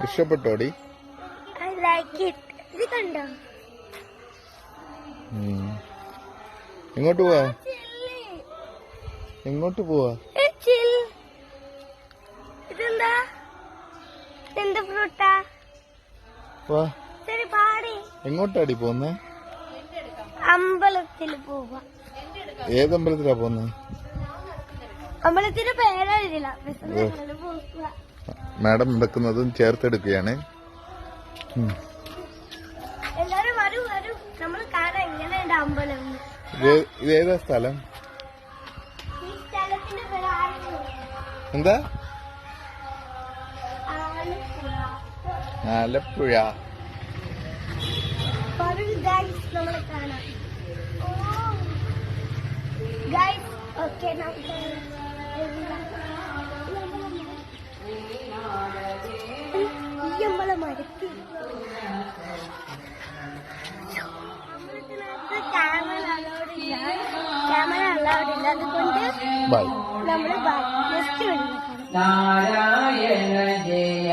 ഇഷ്ടപ്പെട്ടോടി? എങ്ങോട്ട് പോവാ? എങ്ങോട്ട് പോവാ? ഇതെന്താ? എന്ത് ഫ്രൂട്ടാ? എങ്ങോട്ടാടി പോന്നേ? അമ്പലത്തിൽ പോവാ. ഏതമ്പലത്തിലാ പോന്നേ? അമ്പലത്തിന്റെ പേരറിയില്ല. മാഡം നടക്കുന്നതും ചേർത്തെടുക്കുകയാണ്. എല്ലാരും വരൂ വരൂ, നമ്മൾ കാണാൻ എങ്ങനെയുണ്ട് അമ്പലം. ഇതേതാ സ്ഥലം? ഈ സ്ഥലത്തിന്റെ പേര് എന്താ? ആലപ്പുഴ. ആലപ്പുഴ. നമ്മളെ കാണാം. ഗൈസ് ഓക്കെ, നമ്മളെ മരത്തിൽ ക്യാമറ അലൗഡില്ല, അതുകൊണ്ട് നമ്മള് ജസ്റ്റ് നാരായണ ജയ